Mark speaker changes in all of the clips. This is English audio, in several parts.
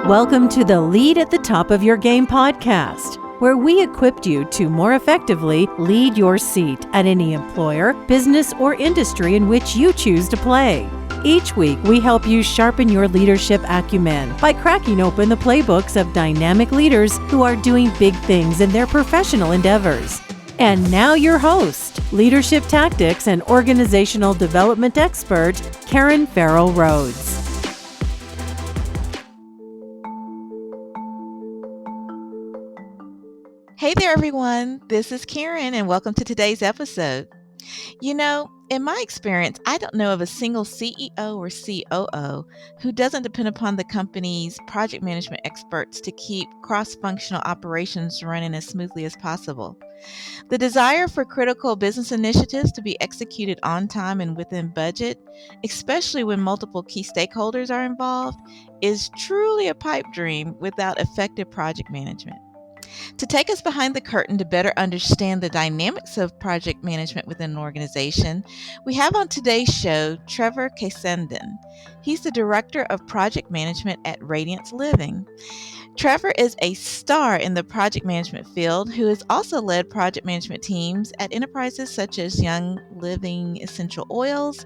Speaker 1: Welcome to the Lead at the Top of Your Game podcast, where we equipped you to more effectively lead your seat at any employer, business, or industry in which you choose to play. Each week, we help you sharpen your leadership acumen by cracking open the playbooks of dynamic leaders who are doing big things in their professional endeavors. And now your host, leadership tactics and organizational development expert, Karen Farrell Rhodes.
Speaker 2: Hey there, everyone. This is Karen, and welcome to today's episode. You know, in my experience, I don't know of a single CEO or COO who doesn't depend upon the company's project management experts to keep cross-functional operations running as smoothly as possible. The desire for critical business initiatives to be executed on time and within budget, especially when multiple key stakeholders are involved, is truly a pipe dream without effective project management. To take us behind the curtain to better understand the dynamics of project management within an organization, we have on today's show Trevor Kacedon. He's the Director of Project Management at Radienz Living. Trevor is a star in the project management field who has also led project management teams at enterprises such as Young Living Essential Oils,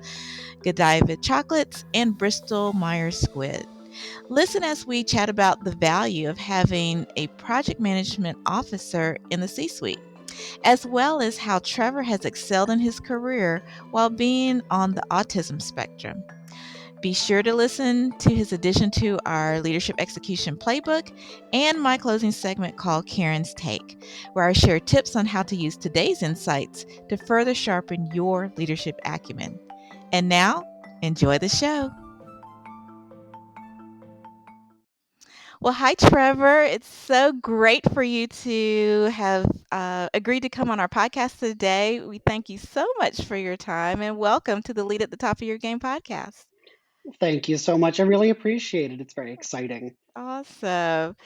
Speaker 2: Godiva Chocolates, and Bristol Myers Squibb. Listen as we chat about the value of having a project management officer in the Csuite, as well as how Trevor has excelled in his career while being on the autism spectrum. Be sure to listen to his addition to our leadership execution playbook and my closing segment called Karen's Take, where I share tips on how to use today's insights to further sharpen your leadership acumen. And now, enjoy the show. Well, hi, Trevor. It's so great for you to have agreed to come on our podcast today. We thank you so much for your time and welcome to the Lead at the Top of Your Game podcast.
Speaker 3: Thank you so much. I really appreciate it. It's very exciting.
Speaker 2: Awesome.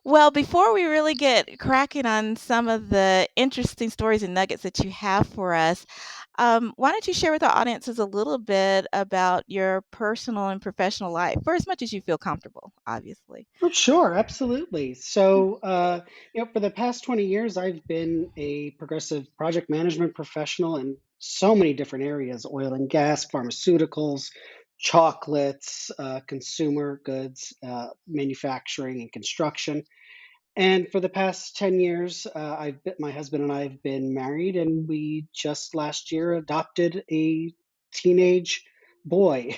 Speaker 2: Well, before we really get cracking on some of the interesting stories and nuggets that you have for us, why don't you share with our audiences a little bit about your personal and professional life, for as much as you feel comfortable, obviously.
Speaker 3: Oh, sure, absolutely. So, for the past 20 years, I've been a progressive project management professional in so many different areas: oil and gas, pharmaceuticals, chocolates, consumer goods, manufacturing, and construction. And for the past 10 years, my husband and I have been married, and we just last year adopted a teenage boy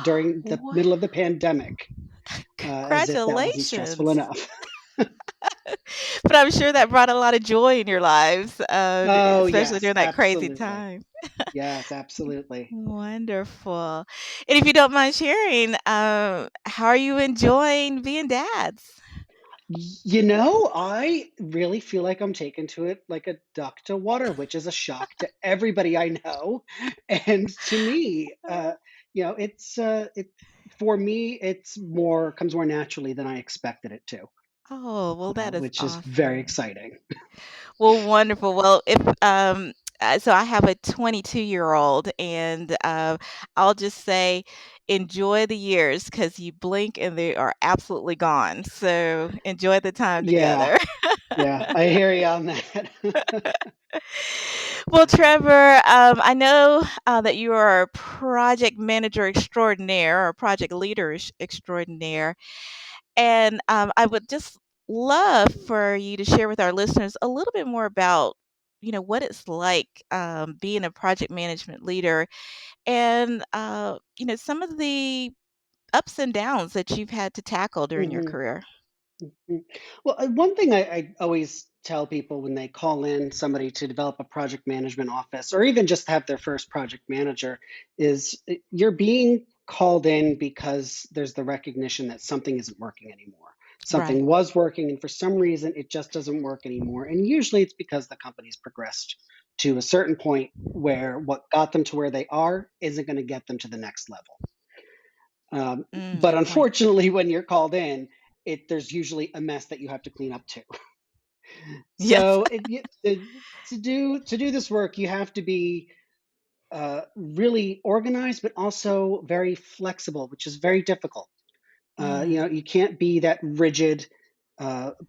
Speaker 3: during the
Speaker 2: Wow.
Speaker 3: middle of the pandemic, as if that wasn't stressful
Speaker 2: Congratulations.
Speaker 3: enough.
Speaker 2: But I'm sure that brought a lot of joy in your lives,
Speaker 3: Oh,
Speaker 2: especially
Speaker 3: yes,
Speaker 2: during that crazy
Speaker 3: absolutely.
Speaker 2: time.
Speaker 3: Yes, absolutely.
Speaker 2: Wonderful. And if you don't mind sharing, how are you enjoying being dads?
Speaker 3: I really feel like I'm taken to it like a duck to water, which is a shock to everybody I know. And to me, for me, comes more naturally than I expected it to,
Speaker 2: Oh, well, that is
Speaker 3: which is very
Speaker 2: awesome.
Speaker 3: exciting.
Speaker 2: Well, wonderful. Well, if so I have a 22-year-old, and I'll just say enjoy the years because you blink and they are absolutely gone. So enjoy the time
Speaker 3: Yeah,
Speaker 2: together.
Speaker 3: yeah, I hear you on that.
Speaker 2: Well, Trevor, I know that you are a project manager extraordinaire or project leader extraordinaire. And I would just love for you to share with our listeners a little bit more about, what it's like being a project management leader and, some of the ups and downs that you've had to tackle during your
Speaker 3: Mhm.
Speaker 2: career.
Speaker 3: Mm. Well, one thing I always tell people when they call in somebody to develop a project management office or even just have their first project manager is you're being called in because there's the recognition that something isn't working anymore.
Speaker 2: Right.
Speaker 3: Something was working, and for some reason, it just doesn't work anymore. And usually it's because the company's progressed to a certain point where what got them to where they are isn't going to get them to the next level. But
Speaker 2: Good point.
Speaker 3: unfortunately, when you're called in, there's usually a mess that you have to clean up too.
Speaker 2: Yes.
Speaker 3: So to do this work, you have to be really organized, but also very flexible, which is very difficult.
Speaker 2: Mm,
Speaker 3: You can't be that rigid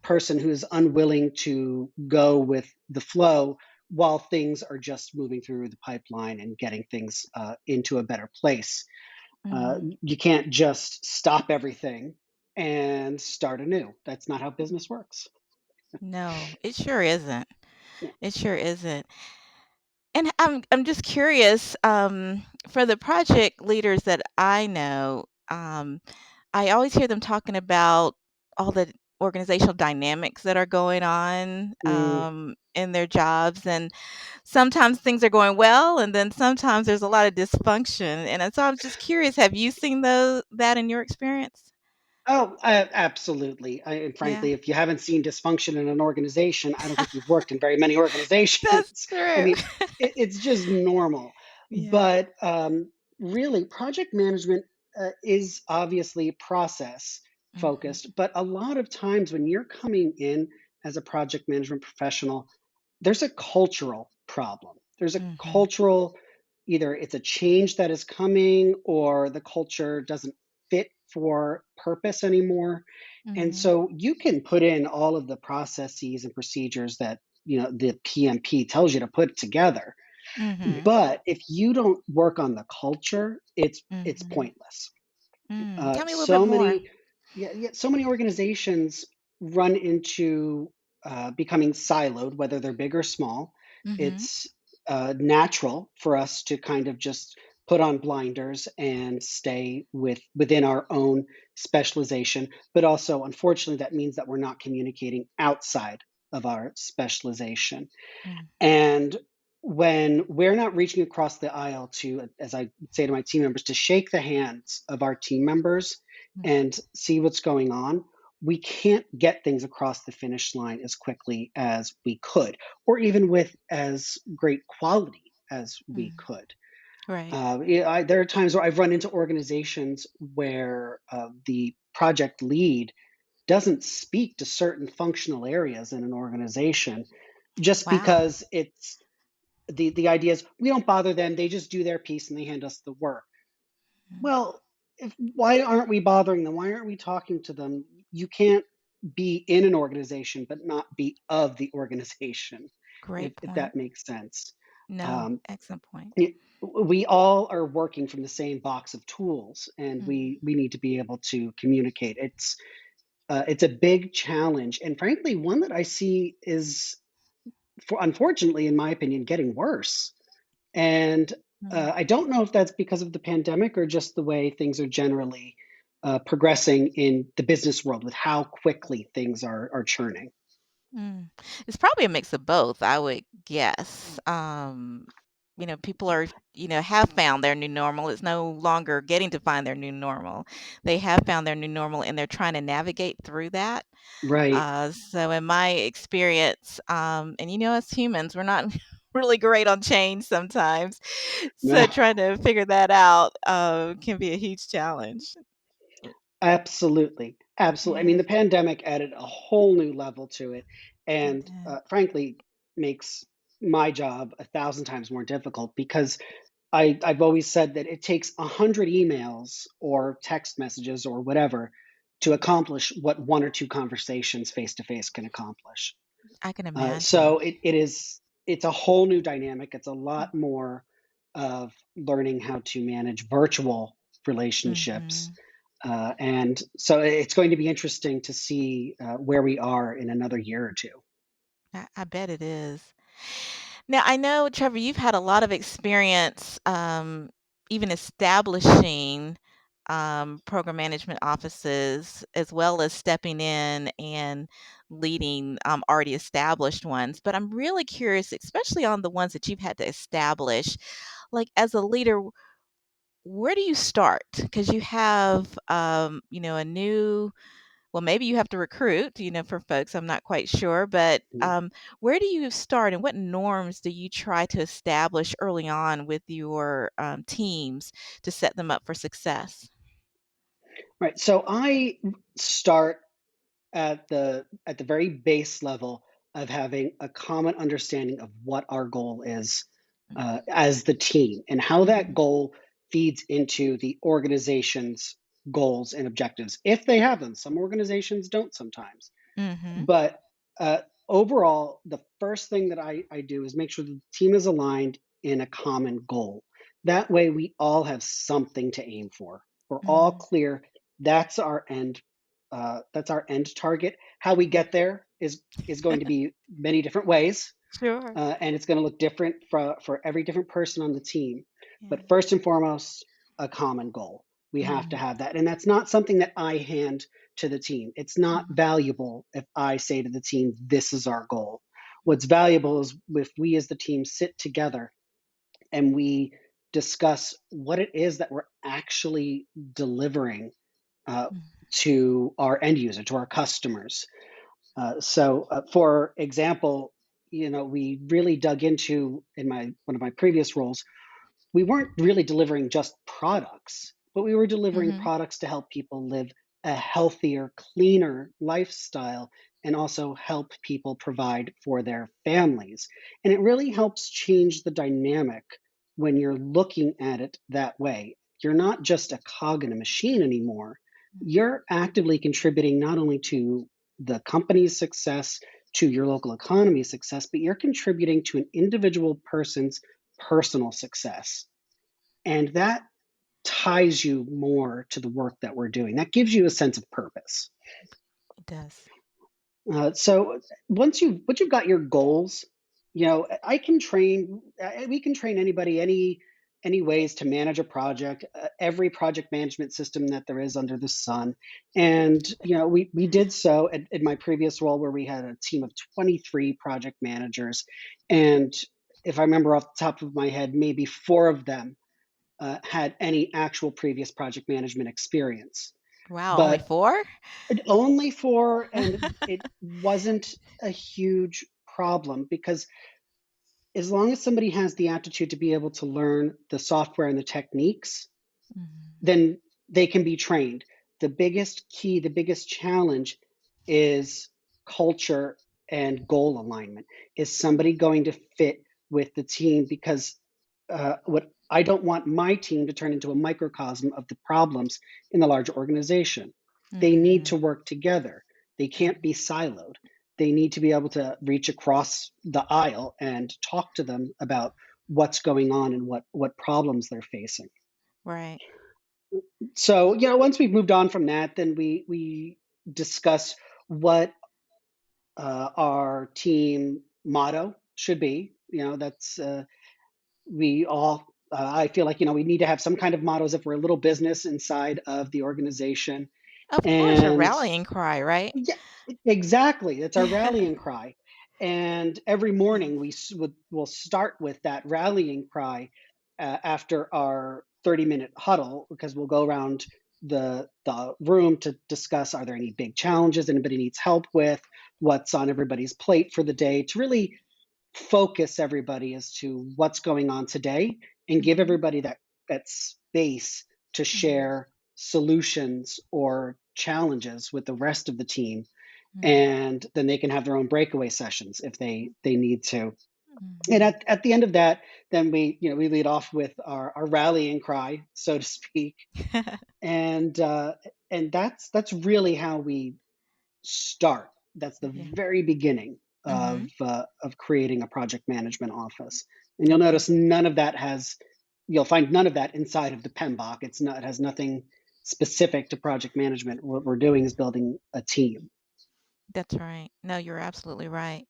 Speaker 3: person who's unwilling to go with the flow while things are just moving through the pipeline and getting things into a better place.
Speaker 2: mm.
Speaker 3: You can't just stop everything and start anew. That's not how business works.
Speaker 2: No, it sure isn't.
Speaker 3: Yeah.
Speaker 2: It sure isn't. And I'm just curious, for the project leaders that I know, I always hear them talking about all the organizational dynamics that are going on
Speaker 3: Mm.
Speaker 2: in their jobs, and sometimes things are going well, and then sometimes there's a lot of dysfunction. And so I'm just curious, have you seen that in your experience?
Speaker 3: Oh, absolutely. And
Speaker 2: Yeah,
Speaker 3: frankly, if you haven't seen dysfunction in an organization, I don't think you've worked in very many
Speaker 2: that's
Speaker 3: organizations. I
Speaker 2: true.
Speaker 3: mean, it's just normal.
Speaker 2: Yeah.
Speaker 3: But really, project management is obviously process
Speaker 2: Hmm.
Speaker 3: focused. But a lot of times when you're coming in as a project management professional, there's a cultural problem. There's a
Speaker 2: Hmm.
Speaker 3: cultural, either it's a change that is coming or the culture doesn't fit for purpose anymore. And
Speaker 2: Hmm.
Speaker 3: so you can put in all of the processes and procedures that, the PMP tells you to put together.
Speaker 2: Hmm.
Speaker 3: But if you don't work on the culture, it's
Speaker 2: Hmm.
Speaker 3: pointless.
Speaker 2: Tell me a little bit
Speaker 3: So
Speaker 2: more.
Speaker 3: many, yeah, so many organizations run into becoming siloed, whether they're big or small.
Speaker 2: Hmm.
Speaker 3: It's natural for us to kind of just put on blinders and stay within our own specialization. But also, unfortunately, that means that we're not communicating outside of our specialization. And when we're not reaching across the aisle to, as I say to my team members, to shake the hands of our team members and see what's going on, we can't get things across the finish line as quickly as we could, or even with as great quality as we
Speaker 2: Mm.
Speaker 3: could.
Speaker 2: Right.
Speaker 3: There are times where I've run into organizations where the project lead doesn't speak to certain functional areas in an organization just
Speaker 2: Wow.
Speaker 3: because it's the idea is we don't bother them, they just do their piece and they hand us the work.
Speaker 2: Mm.
Speaker 3: Well, if why aren't we bothering them? Why aren't we talking to them? You can't be in an organization but not be of the organization,
Speaker 2: Great
Speaker 3: if
Speaker 2: point.
Speaker 3: that makes sense.
Speaker 2: No,
Speaker 3: Um,
Speaker 2: excellent point.
Speaker 3: it, we all are working from the same box of tools, and
Speaker 2: Mm.
Speaker 3: we need to be able to communicate. It's a big challenge, and frankly, one that I see is, unfortunately, in my opinion, getting worse. And
Speaker 2: Mm.
Speaker 3: I don't know if that's because of the pandemic or just the way things are generally progressing in the business world with how quickly things are churning.
Speaker 2: Mm. It's probably a mix of both, I would guess. People are, have found their new normal. It's no longer getting to find their new normal. They have found their new normal and they're trying to navigate through that.
Speaker 3: Right.
Speaker 2: So in my experience, and as humans, we're not really great on change sometimes. So
Speaker 3: No,
Speaker 2: trying to figure that out can be a huge challenge.
Speaker 3: absolutely. Absolutely. I mean,
Speaker 2: Yeah,
Speaker 3: the pandemic added a whole new level to it,
Speaker 2: it
Speaker 3: and
Speaker 2: did.
Speaker 3: frankly, makes my job a thousand times more difficult because I've always said that it takes 100 emails or text messages or whatever to accomplish what one or two conversations face to face can accomplish.
Speaker 2: I can
Speaker 3: So
Speaker 2: imagine.
Speaker 3: it's a whole new dynamic. It's a lot more of learning how to manage virtual relationships,
Speaker 2: Hmm.
Speaker 3: and so it's going to be interesting to see where we are in another year or two.
Speaker 2: I bet it is. Now, I know, Trevor, you've had a lot of experience even establishing program management offices as well as stepping in and leading already established ones. But I'm really curious, especially on the ones that you've had to establish, like as a leader, where do you start? Because you have, a new well, maybe you have to recruit, for folks, I'm not quite sure, but,
Speaker 3: Mm.
Speaker 2: where do you start and what norms do you try to establish early on with your, teams to set them up for success?
Speaker 3: Right. So I start at the very base level of having a common understanding of what our goal is as the team and how that
Speaker 2: Mhm,
Speaker 3: goal feeds into the organization's goals and objectives if they have them. Some organizations don't sometimes.
Speaker 2: Mm-hmm.
Speaker 3: But overall, the first thing that I do is make sure the team is aligned in a common goal. That way, we all have something to aim for. We're all
Speaker 2: Mm-hmm.
Speaker 3: clear. That's our end. That's our end target. How we get there is going to be many different ways,
Speaker 2: Sure.
Speaker 3: and it's going to look different for every different person on the team.
Speaker 2: Yeah.
Speaker 3: But first and foremost, a common goal. We have to
Speaker 2: Mm-hmm.
Speaker 3: have that. And that's not something that I hand to the team. It's not valuable if I say to the team, this is our goal. What's valuable is if we as the team sit together and we discuss what it is that we're actually delivering uh,
Speaker 2: Mm-hmm.
Speaker 3: to our end user, to our customers. For example, we really dug into in my one of my previous roles. We weren't really delivering just products, but we were delivering
Speaker 2: Mm-hmm.
Speaker 3: products to help people live a healthier, cleaner lifestyle and also help people provide for their families. And it really helps change the dynamic when you're looking at it that way. You're not just a cog in a machine anymore. You're actively contributing not only to the company's success, to your local economy's success, but you're contributing to an individual person's personal success. And that ties you more to the work that we're doing. That gives you a sense of purpose.
Speaker 2: It does.
Speaker 3: So once you've got your goals, I can train. We can train anybody any ways to manage a project. Every project management system that there is under the sun, and we did so in my previous role where we had a team of 23 project managers, and if I remember off the top of my head, maybe four of them had any actual previous project management experience.
Speaker 2: Wow, only
Speaker 3: But
Speaker 2: four?
Speaker 3: only four, and it wasn't a huge problem because as long as somebody has the aptitude to be able to learn the software and the techniques,
Speaker 2: Mm-hmm.
Speaker 3: then they can be trained. The biggest key, the biggest challenge is culture and goal alignment. Is somebody going to fit with the team? Because what I don't want my team to turn into a microcosm of the problems in the larger organization. They need
Speaker 2: Mm-hmm.
Speaker 3: to work together. They can't be siloed. They need to be able to reach across the aisle and talk to them about what's going on and what problems they're facing.
Speaker 2: Right.
Speaker 3: So, once we've moved on from that, then we discuss what our team motto should be. That's we all. I feel like we need to have some kind of mottos if we're a little business inside of the organization,
Speaker 2: Of course, your
Speaker 3: and
Speaker 2: rallying cry, right?
Speaker 3: yeah, exactly. It's our rallying cry. And every morning we'll start with that rallying cry after our 30-minute huddle because we'll go around the room to discuss, are there any big challenges anybody needs help with, what's on everybody's plate for the day, to really focus everybody as to what's going on today and give
Speaker 2: Mm-hmm.
Speaker 3: everybody that space to
Speaker 2: Mm-hmm.
Speaker 3: share solutions or challenges with the rest of the team,
Speaker 2: Mm-hmm.
Speaker 3: and then they can have their own breakaway sessions if they need to. And
Speaker 2: Mm-hmm.
Speaker 3: at the end of that, then we lead off with our rallying cry, so to speak, and that's really how we start. That's the
Speaker 2: Yeah.
Speaker 3: very beginning
Speaker 2: Mm-hmm.
Speaker 3: of creating a project management office. And you'll
Speaker 2: Okay.
Speaker 3: notice you'll find none of that inside of the PMBOK. It has nothing specific to project management. What we're doing is building a team.
Speaker 2: That's right. No, you're absolutely right.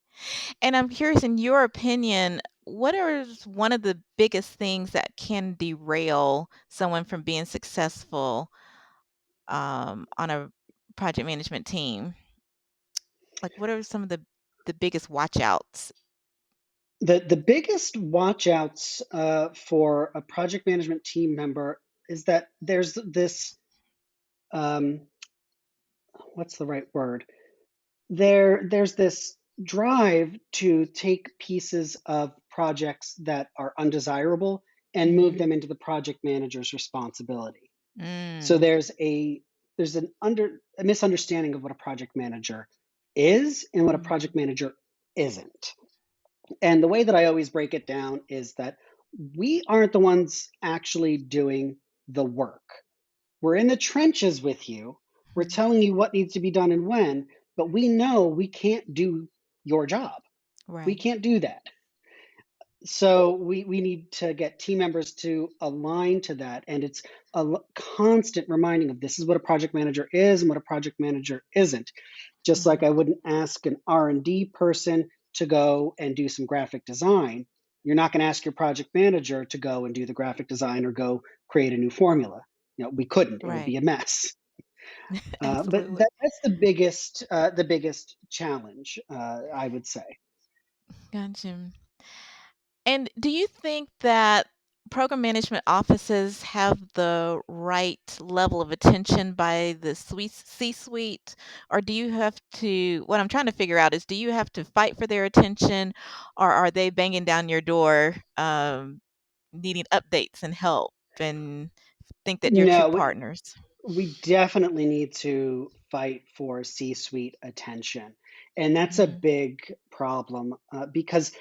Speaker 2: And I'm curious, in your opinion, what is one of the biggest things that can derail someone from being successful on a project management team? Like, what are some of the biggest watch outs?
Speaker 3: The biggest watch outs for a project management team member is that there's this um, what's the right word? There's this drive to take pieces of projects that are undesirable and move
Speaker 2: Mm-hmm.
Speaker 3: them into the project manager's responsibility. So
Speaker 2: Mm.
Speaker 3: there's a misunderstanding of what a project manager is and what a
Speaker 2: Mm-hmm.
Speaker 3: project manager isn't. And the way that I always break it down is that we aren't the ones actually doing the work. We're in the trenches with you. We're
Speaker 2: Mhm.
Speaker 3: telling you what needs to be done and when, but we know we can't do your job. We
Speaker 2: Right.
Speaker 3: can't do that. So we need to get team members to align to that. And it's constant reminding of this is what a project manager is and what a project manager isn't. Just like
Speaker 2: Mhm.
Speaker 3: I wouldn't ask an R&D person to go and do some graphic design. You're not going to ask your project manager to go and do the graphic design or go create a new formula. We couldn't. It would
Speaker 2: Right.
Speaker 3: be a mess. But
Speaker 2: Absolutely.
Speaker 3: that's the biggest challenge, I would say.
Speaker 2: Gotcha. And do you think that program management offices have the right level of attention by the C-suite, or do you have to? What I'm trying to figure out is, do you have to fight for their attention, or are they banging down your door, needing updates and help, and think that you're true
Speaker 3: No,
Speaker 2: partners?
Speaker 3: we definitely need to fight for C-suite attention. And that's a
Speaker 2: Mhm.
Speaker 3: big problem because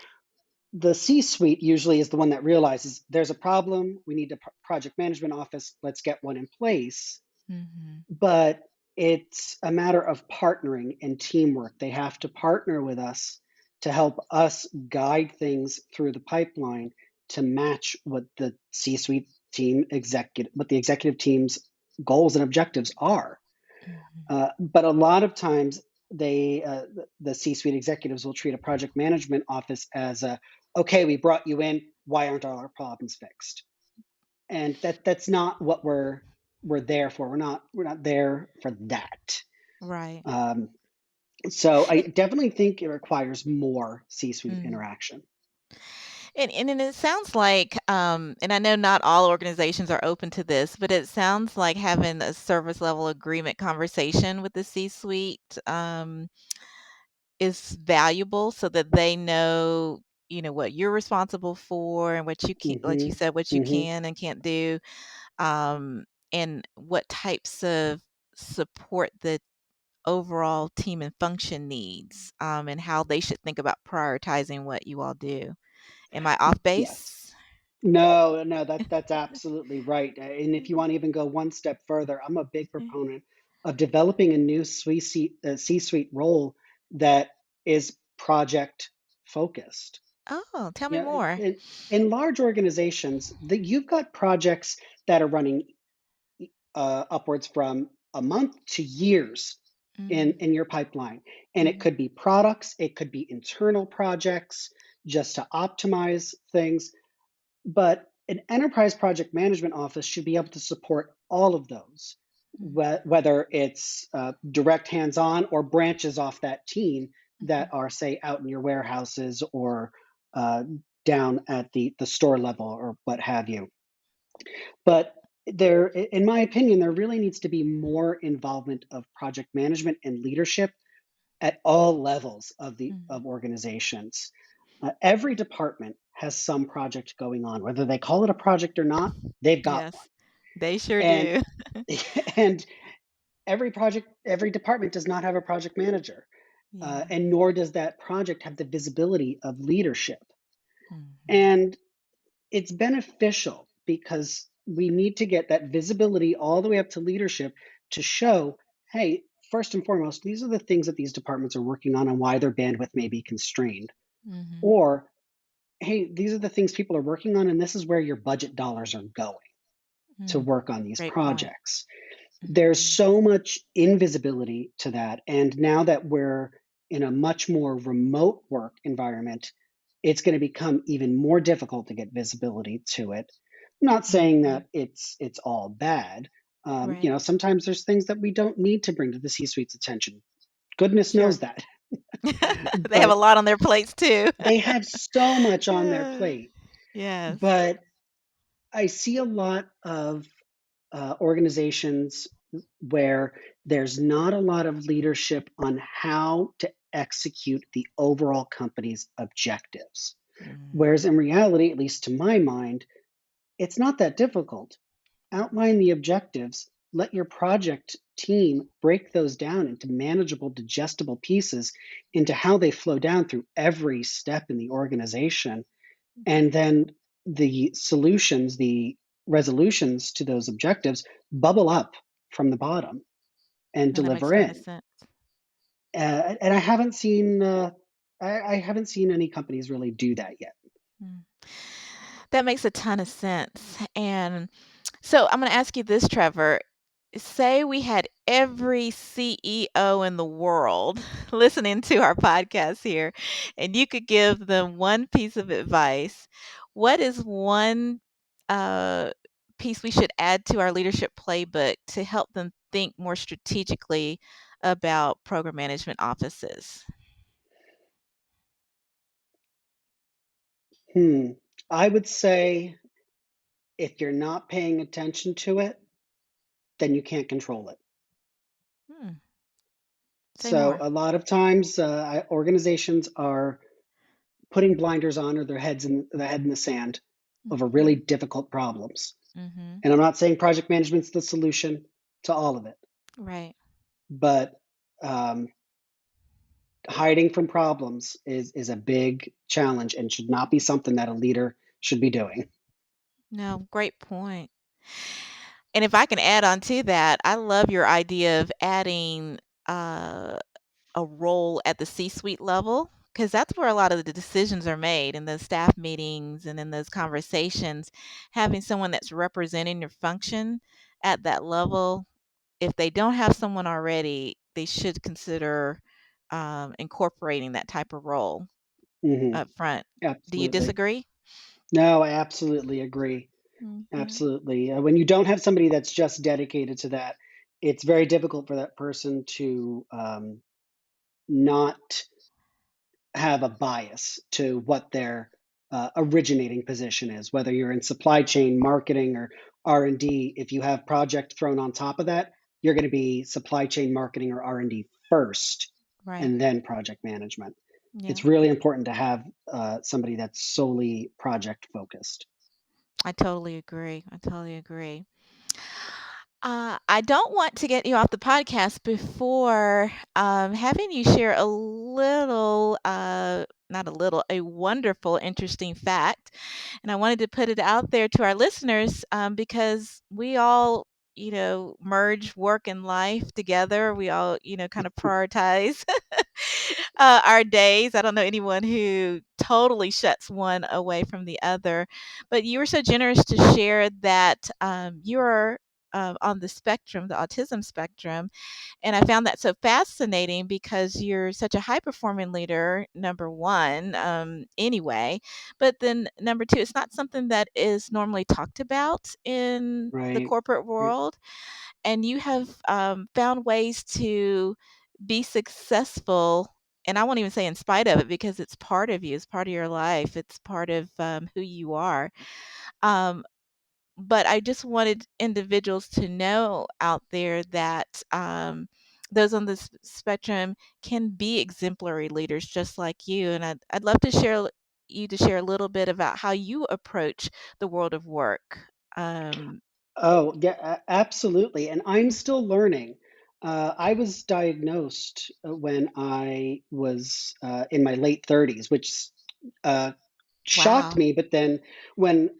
Speaker 3: the C-suite usually is the one that realizes there's a problem. We need a project management office. Let's get one in place.
Speaker 2: Mhm.
Speaker 3: But it's a matter of partnering and teamwork. They have to partner with us to help us guide things through the pipeline to match what the C-suite what the executive team's goals and objectives are.
Speaker 2: Mhm.
Speaker 3: But a lot of times, the C-suite executives will treat a project management office as okay, we brought you in. Why aren't all our problems fixed? And that's not what we're there for. We're not there for that.
Speaker 2: Right.
Speaker 3: Um, so I
Speaker 2: And
Speaker 3: definitely think it requires more C-suite
Speaker 2: mm.
Speaker 3: interaction.
Speaker 2: And then it sounds like, and I know not all organizations are open to this, but it sounds like having a service level agreement conversation with the C-suite, is valuable so that they know, what you're responsible for and what you can, like you
Speaker 3: Hmm.
Speaker 2: said, what you
Speaker 3: Hmm.
Speaker 2: can and can't do, and what types of support the overall team and function needs, and how they should think about prioritizing what you all do. Am I off
Speaker 3: Yes.
Speaker 2: base?
Speaker 3: No, no, that's absolutely right. And if you want to even go one step further, I'm a big proponent of developing a new C-suite role that is project focused.
Speaker 2: Oh, tell me
Speaker 3: Yeah,
Speaker 2: more.
Speaker 3: in large organizations, you've got projects that are running upwards from a month to years in
Speaker 2: Mm,
Speaker 3: your pipeline, and it
Speaker 2: mhm,
Speaker 3: could be products, it could be internal projects just to optimize things, but an enterprise project management office should be able to support all of those,
Speaker 2: mhm,
Speaker 3: whether it's direct hands on or branches off that team that
Speaker 2: mhm,
Speaker 3: are, say, out in your warehouses or uh, down at the store level or what have you. But in my opinion, there really needs to be more involvement of project management and leadership at all levels of the
Speaker 2: mhm.
Speaker 3: of organizations. Every department has some project going on, whether they call it a project or not. They've got one,
Speaker 2: Yes, they sure
Speaker 3: and
Speaker 2: do.
Speaker 3: and every department does not have a project manager,
Speaker 2: Yeah.
Speaker 3: and nor does that project have the visibility of leadership.
Speaker 2: Mhm,
Speaker 3: And it's beneficial because we need to get that visibility all the way up to leadership to show, hey, first and foremost, these are the things that these departments are working on and why their bandwidth may be constrained.
Speaker 2: mhm,
Speaker 3: Or, hey, these are the things people are working on, and this is where your budget dollars are going to
Speaker 2: mm.
Speaker 3: work on these
Speaker 2: Great point.
Speaker 3: projects. There's
Speaker 2: Mhm,
Speaker 3: so much invisibility to that. And now that we're in a much more remote work environment, it's going to become even more difficult to get visibility to it. I'm not saying
Speaker 2: mhm.
Speaker 3: that it's all bad.
Speaker 2: Right.
Speaker 3: Sometimes there's things that we don't need to bring to the C-suite's attention. Goodness
Speaker 2: Sure.
Speaker 3: knows that.
Speaker 2: They have a
Speaker 3: But
Speaker 2: lot on their plates too.
Speaker 3: they have so much on their
Speaker 2: Yeah.
Speaker 3: plate.
Speaker 2: Yes.
Speaker 3: But I see a lot of organizations where there's not a lot of leadership on how to execute the overall company's objectives.
Speaker 2: Mm,
Speaker 3: Whereas in reality, at least to my mind, it's not that difficult. Outline the objectives, let your project team break those down into manageable, digestible pieces into how they flow down through every step in the organization. And then the resolutions to those objectives, bubble up from the bottom and
Speaker 2: And that makes
Speaker 3: deliver
Speaker 2: a lot of
Speaker 3: in.
Speaker 2: sense.
Speaker 3: And I haven't seen any companies really do that yet.
Speaker 2: Mm. That makes a ton of sense. And so I'm going to ask you this, Trevor. Say we had every CEO in the world listening to our podcast here, and you could give them one piece of advice. What is one uh, piece we should add to our leadership playbook to help them think more strategically about program management offices?
Speaker 3: I would say if you're not paying attention to it, then you can't control it.
Speaker 2: Hmm. Say
Speaker 3: So
Speaker 2: more.
Speaker 3: a lot of times, organizations are putting blinders on or their head in the sand over
Speaker 2: Hmm.
Speaker 3: really difficult problems.
Speaker 2: Hmm.
Speaker 3: And I'm not saying project management's the solution to all of it,
Speaker 2: Right.
Speaker 3: but um, hiding from problems is a big challenge and should not be something that a leader should be doing.
Speaker 2: No, great point. And if I can add on to that, I love your idea of adding uh, a role at the C-suite level because that's where a lot of the decisions are made in the staff meetings and in those conversations. Having someone that's representing your function at that level, if they don't have someone already, they should consider incorporating that type of role
Speaker 3: Hmm.
Speaker 2: up front. Do you
Speaker 3: Absolutely.
Speaker 2: disagree?
Speaker 3: No, I absolutely agree.
Speaker 2: Hmm.
Speaker 3: Absolutely. When you don't have somebody that's just dedicated to that, it's very difficult for that person to not have a bias to what their originating position is. Whether you're in supply chain, marketing, or R&D, if you have project thrown on top of that, you're going to be supply chain, marketing, or R&D first,
Speaker 2: Right.
Speaker 3: and then project management.
Speaker 2: Yeah.
Speaker 3: It's really important to have somebody that's solely project focused.
Speaker 2: I totally agree. I totally agree. I don't want to get you off the podcast before having you share a little, not a little, a wonderful, interesting fact. And I wanted to put it out there to our listeners because we all, merge work and life together. We all, kind of prioritize our days. I don't know anyone who totally shuts one away from the other. But you were so generous to share that you're on the spectrum, the autism spectrum. And I found that so fascinating because you're such a high performing leader, number one, anyway. But then number two, it's not something that is normally talked about in the
Speaker 3: Right.
Speaker 2: corporate
Speaker 3: Right.
Speaker 2: world. And you have found ways to be successful. And I won't even say in spite of it because it's part of you, it's part of your life, it's part of who you are. Um, but I just wanted individuals to know out there that those on the spectrum can be exemplary leaders just like you. And I'd love to share a little bit about how you approach the world of work. Um,
Speaker 3: Oh, yeah, absolutely. And I'm still learning. I was diagnosed when I was in my late 30s, which uh, shocked
Speaker 2: wow.
Speaker 3: me. But then when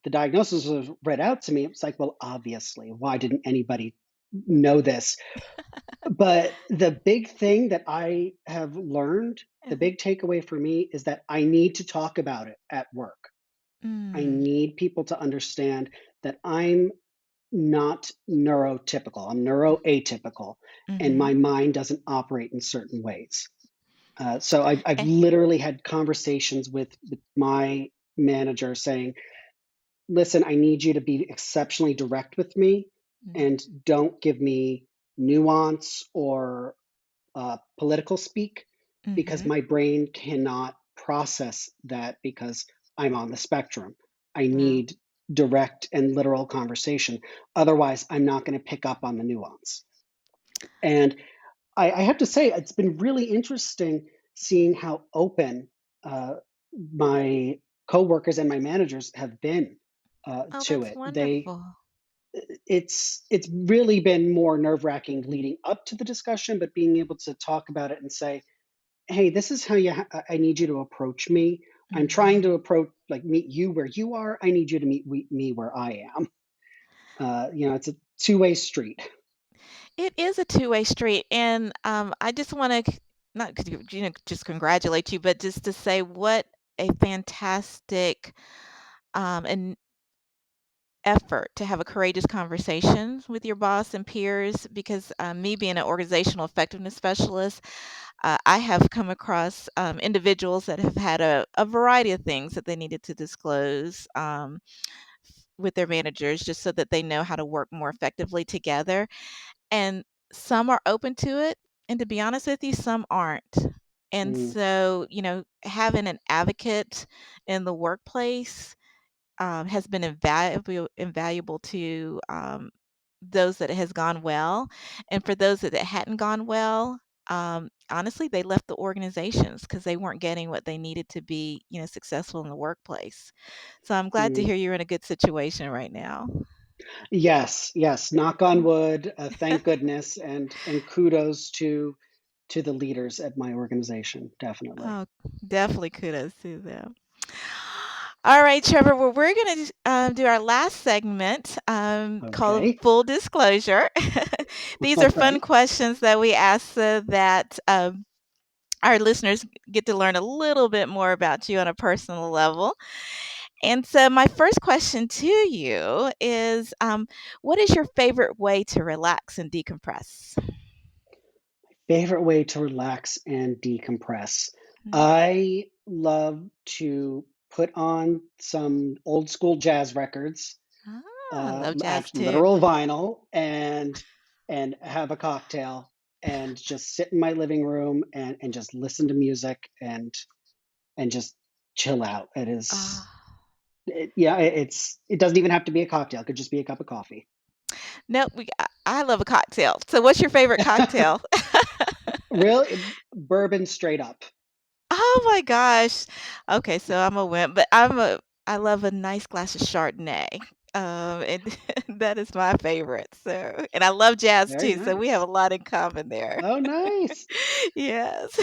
Speaker 3: the diagnosis was read out to me, it was like, well, obviously, why didn't anybody know this? But the big thing that I have learned, the
Speaker 2: Uh-huh.
Speaker 3: big takeaway for me is that I need to talk about it at work. I
Speaker 2: Mm,
Speaker 3: need people to understand that I'm not neurotypical. I'm neuroatypical, and
Speaker 2: mm-hmm.
Speaker 3: my mind doesn't operate in certain ways. So I've literally had conversations with my manager saying, listen, I need you to be exceptionally direct with me and don't give me nuance or political speak because
Speaker 2: Mm-hmm.
Speaker 3: my brain cannot process that because I'm on the spectrum. I
Speaker 2: Wow.
Speaker 3: need direct and literal conversation. Otherwise, I'm not going to pick up on the nuance. And I have to say, it's been really interesting seeing how open uh, my coworkers and my managers have been
Speaker 2: Oh,
Speaker 3: to
Speaker 2: that's
Speaker 3: it.
Speaker 2: wonderful.
Speaker 3: It's really been more nerve wracking leading up to the discussion, but being able to talk about it and say, hey, this is how I need you to approach me. I'm trying
Speaker 2: Mm-hmm.
Speaker 3: to meet you where you are. I need you to meet me where I am. It's a two-way street.
Speaker 2: It is a two-way street, and I just want to not just congratulate you, but just to say what a fantastic and effort to have a courageous conversation with your boss and peers. Because me being an organizational effectiveness specialist, I have come across individuals that have had a variety of things that they needed to disclose with their managers just so that they know how to work more effectively together. And some are open to it, and to be honest with you, some aren't. And
Speaker 3: Mm,
Speaker 2: so, having an advocate in the workplace has been invaluable to those that it has gone well. And for those that it hadn't gone well, honestly, they left the organizations because they weren't getting what they needed to be, successful in the workplace. So I'm glad to
Speaker 3: mm.
Speaker 2: hear you're in a good situation right now.
Speaker 3: Yes, yes. Knock on wood. Thank goodness, and kudos to the leaders at my organization. Definitely.
Speaker 2: Oh, definitely kudos to them. All right, Trevor. Well, we're going to do our last segment called
Speaker 3: Okay.
Speaker 2: Full Disclosure. These are
Speaker 3: All
Speaker 2: fun
Speaker 3: right.
Speaker 2: questions that we ask so that our listeners get to learn a little bit more about you on a personal level. And so, my first question to you is what is your favorite way to relax and decompress?
Speaker 3: Favorite way to relax and decompress.
Speaker 2: Mm.
Speaker 3: I love to put on some old school jazz records,
Speaker 2: I love jazz too.
Speaker 3: literal vinyl, and have a cocktail and just sit in my living room and just listen to music and just chill out.
Speaker 2: Ah.
Speaker 3: Yeah, it doesn't even have to be a cocktail. It could just be a cup of coffee.
Speaker 2: Nope, I love a cocktail. So what's your favorite cocktail?
Speaker 3: Really, bourbon straight up.
Speaker 2: Oh my gosh. Okay, so I'm a wimp, but I love a nice glass of Chardonnay. And that is my favorite. So, and I love jazz
Speaker 3: Very
Speaker 2: too, so we have
Speaker 3: nice.
Speaker 2: a lot in common there.
Speaker 3: Oh, nice.
Speaker 2: Yes.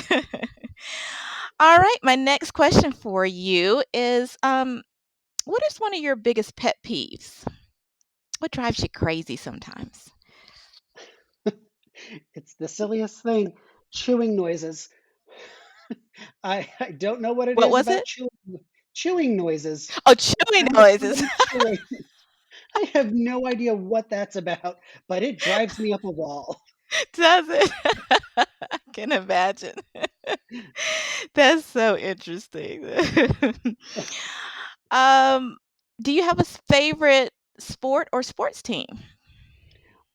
Speaker 2: All right, my next question for you is what is one of your biggest pet peeves? What drives you crazy sometimes?
Speaker 3: It's the silliest thing. Chewing noises. I don't know what it
Speaker 2: What
Speaker 3: is
Speaker 2: was
Speaker 3: about
Speaker 2: it?
Speaker 3: chewing noises.
Speaker 2: Oh, chewing noises.
Speaker 3: Constantly chewing. I have no idea what that's about, but it drives me up a wall.
Speaker 2: Does it? I can imagine. That's so interesting. Um, do you have a favorite sport or sports team?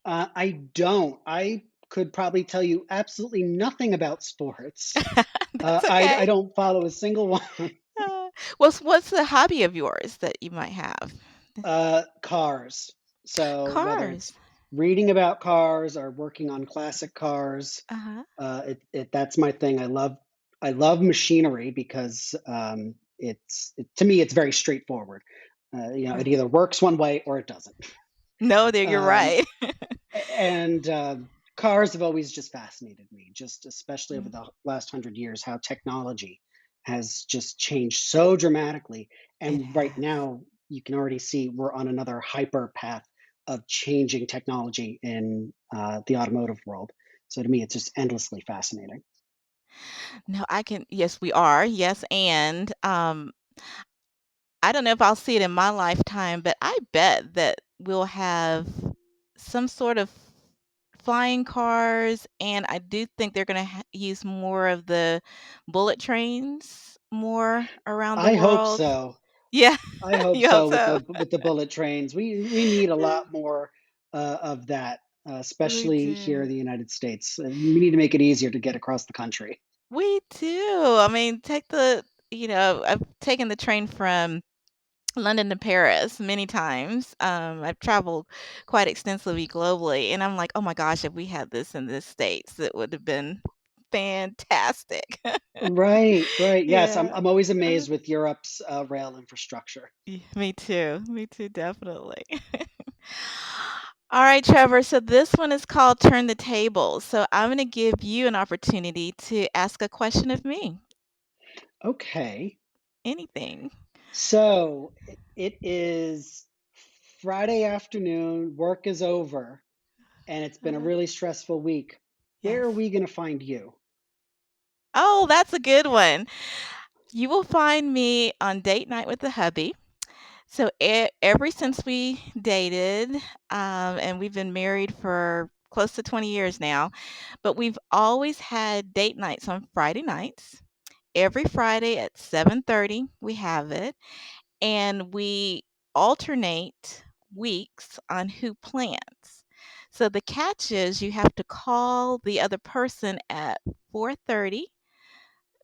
Speaker 3: I don't. I could probably tell you absolutely nothing about sports.
Speaker 2: That's
Speaker 3: I
Speaker 2: okay.
Speaker 3: don't follow a single one.
Speaker 2: Uh, what's the hobby of yours that you might have?
Speaker 3: Cars. So whether
Speaker 2: Cars.
Speaker 3: it's reading about cars or working on classic cars,
Speaker 2: Uh-huh.
Speaker 3: that's my thing. I love machinery because to me it's very straightforward. It
Speaker 2: Right.
Speaker 3: either works one way or it doesn't.
Speaker 2: No, there you're
Speaker 3: Um,
Speaker 2: right.
Speaker 3: and Cars have always just fascinated me, just especially over
Speaker 2: Mm,
Speaker 3: the last 100 years, how technology has just changed so dramatically.
Speaker 2: it
Speaker 3: And right
Speaker 2: has.
Speaker 3: now, you can already see we're on another hyper path of changing technology in the automotive world. So to me, it's just endlessly fascinating.
Speaker 2: No, I can yes, we are. Yes, and I don't know if I'll see it in my lifetime, but I bet that we'll have some sort of flying cars, and I do think they're gonna use more of the bullet trains more around the
Speaker 3: I hope
Speaker 2: world.
Speaker 3: so.
Speaker 2: Yeah,
Speaker 3: I hope
Speaker 2: you hope
Speaker 3: so
Speaker 2: so?
Speaker 3: with the bullet trains. We need a lot more of that,
Speaker 2: We
Speaker 3: especially here
Speaker 2: do.
Speaker 3: in the United States. We need to make it easier to get across the country.
Speaker 2: We do. I mean, I've taken the train from London to Paris many times. I've traveled quite extensively globally, and I'm like, "Oh my gosh, if we had this in the States, it would have been fantastic."
Speaker 3: Right, right. Yes,
Speaker 2: Yeah.
Speaker 3: I'm always
Speaker 2: Uh,
Speaker 3: amazed with Europe's rail infrastructure.
Speaker 2: Me too. Me too, definitely. All right, Trevor. So this one is called Turn the Tables. So I'm going to give you an opportunity to ask a question of me.
Speaker 3: Okay.
Speaker 2: Anything.
Speaker 3: So it is Friday afternoon, work is over, and it's been a really stressful week. Where
Speaker 2: Yes.
Speaker 3: are we going to find you?
Speaker 2: Oh, that's a good one. You will find me on date night with the hubby. So ever since we dated, and we've been married for close to 20 years now, but we've always had date nights on Friday nights. Every Friday at 7:30, we have it, and we alternate weeks on who plans. So the catch is you have to call the other person at 4:30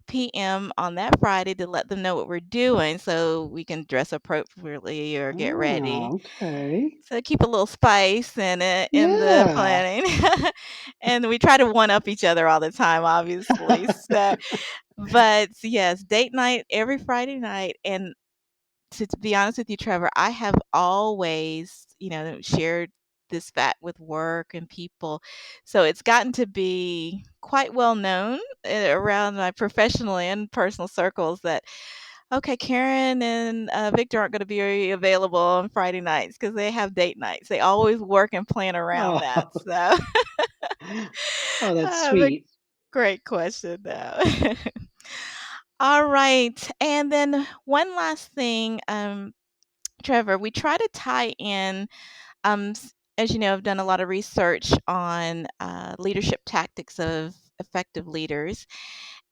Speaker 2: p.m. on that Friday to let them know what we're doing so we can dress appropriately or get ready.
Speaker 3: Oh, okay.
Speaker 2: So keep a little spice in it in the
Speaker 3: Yeah.
Speaker 2: planning. And we try to one up each other all the time, obviously. So, but yes, date night every Friday night. And to be honest with you, Trevor, I have always, shared this fact with work and people. So it's gotten to be quite well known around my professional and personal circles that, okay, Karen and Victor aren't going to be available on Friday nights because they have date nights. They always work and plan around that.
Speaker 3: Oh,
Speaker 2: So,
Speaker 3: oh, that's
Speaker 2: but
Speaker 3: sweet.
Speaker 2: great question, though. All right. And then one last thing. Trevor, we try to tie in, as you know, I've done a lot of research on leadership tactics of effective leaders.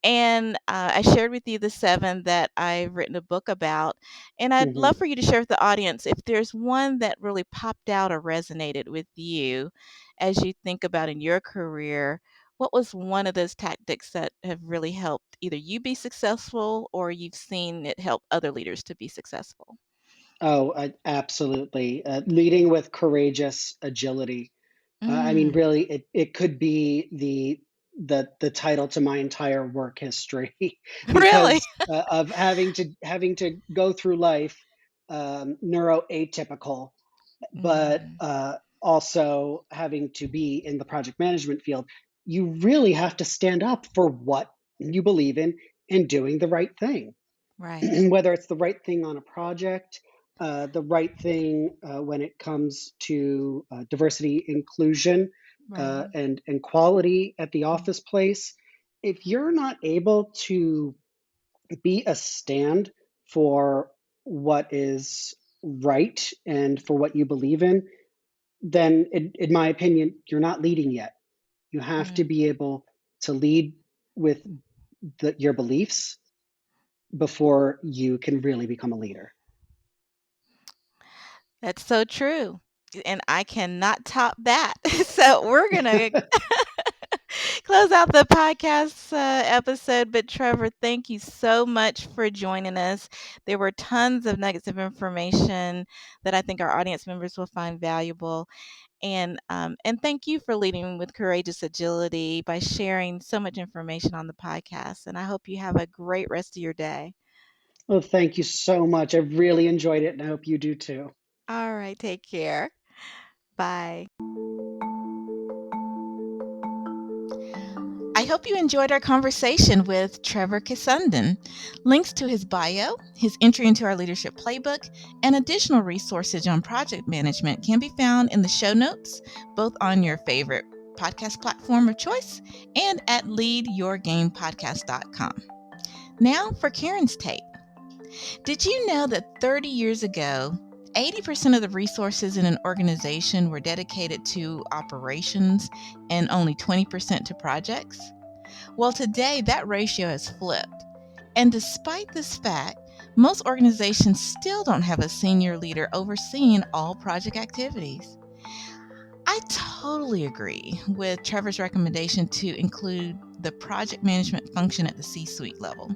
Speaker 2: And I shared with you the seven that I've written a book about. And I'd
Speaker 3: Hmm.
Speaker 2: love for you to share with the audience if there's one that really popped out or resonated with you as you think about in your career. What was one of those tactics that have really helped either you be successful or you've seen it help other leaders to be successful?
Speaker 3: Oh, absolutely. Leading with courageous agility. I mean,
Speaker 2: Mm,
Speaker 3: really, it could be the title to my entire work history
Speaker 2: really?
Speaker 3: because of having to go through life neuroatypical, but
Speaker 2: Mm,
Speaker 3: also having to be in the project management field. You really have to stand up for what you believe in and doing the right thing.
Speaker 2: right,
Speaker 3: Whether it's the right thing on a project, the right thing when it comes to diversity, inclusion,
Speaker 2: right.
Speaker 3: and quality at the
Speaker 2: Mm,
Speaker 3: office place. If you're not able to be a stand for what is right and for what you believe in, then, in my opinion, you're not leading yet. You have to
Speaker 2: mm.
Speaker 3: be able to lead with your beliefs before you can really become a leader.
Speaker 2: That's so true. And I cannot top that. So we're going to close out the podcast episode. But Trevor, thank you so much for joining us. There were tons of nuggets of information that I think our audience members will find valuable. And thank you for leading with courageous agility by sharing so much information on the podcast. And I hope you have a great rest of your day.
Speaker 3: Well, thank you so much. I really enjoyed it, and I hope you do too.
Speaker 2: All right, take care. Bye. I hope you enjoyed our conversation with Trevor Kacedon. Links to his bio, his entry into our leadership playbook, and additional resources on project management can be found in the show notes, both on your favorite podcast platform of choice and at leadyourgamepodcast.com. Now for Karen's take. Did you know that 30 years ago, 80% of the resources in an organization were dedicated to operations and only 20% to projects? Well, today that ratio has flipped. And despite this fact, most organizations still don't have a senior leader overseeing all project activities. I totally agree with Trevor's recommendation to include the project management function at the C-suite level,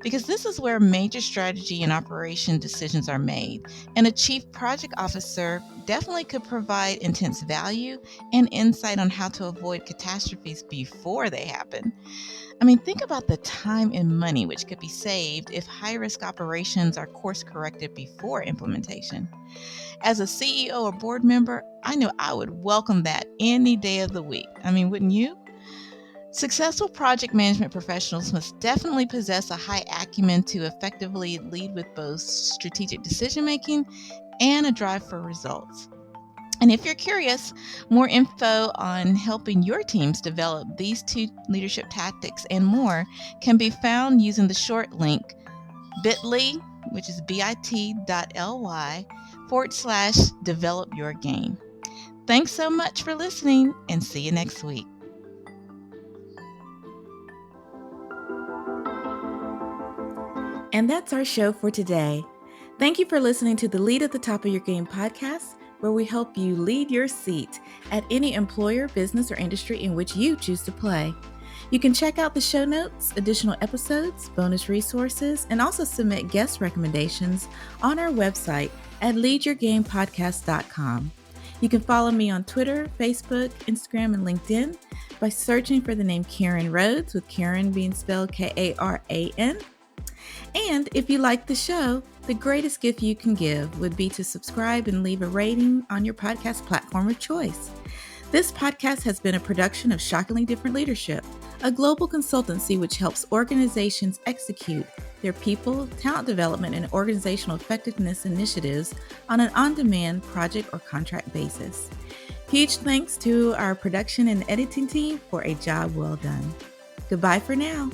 Speaker 2: because this is where major strategy and operation decisions are made, and a chief project officer definitely could provide intense value and insight on how to avoid catastrophes before they happen. I mean, think about the time and money which could be saved if high risk operations are course corrected before implementation. As a CEO or board member, I know I would welcome that any day of the week. I mean, wouldn't you? Successful project management professionals must definitely possess a high acumen to effectively lead with both strategic decision making and a drive for results. And if you're curious, more info on helping your teams develop these 2 leadership tactics and more can be found using the short link bit.ly, which is bit.ly/develop your game. Thanks so much for listening, and see you next week.
Speaker 4: And that's our show for today. Thank you for listening to the Lead at the Top of Your Game podcast, where we help you lead your seat at any employer, business, or industry in which you choose to play. You can check out the show notes, additional episodes, bonus resources, and also submit guest recommendations on our website at leadyourgamepodcast.com. You can follow me on Twitter, Facebook, Instagram, and LinkedIn by searching for the name Karen Rhodes, with Karen being spelled Karan. And if you like the show, the greatest gift you can give would be to subscribe and leave a rating on your podcast platform of choice. This podcast has been a production of Shockingly Different Leadership, a global consultancy which helps organizations execute their people, talent development, and organizational effectiveness initiatives on an on-demand project or contract basis. Huge thanks to our production and editing team for a job well done. Goodbye for now.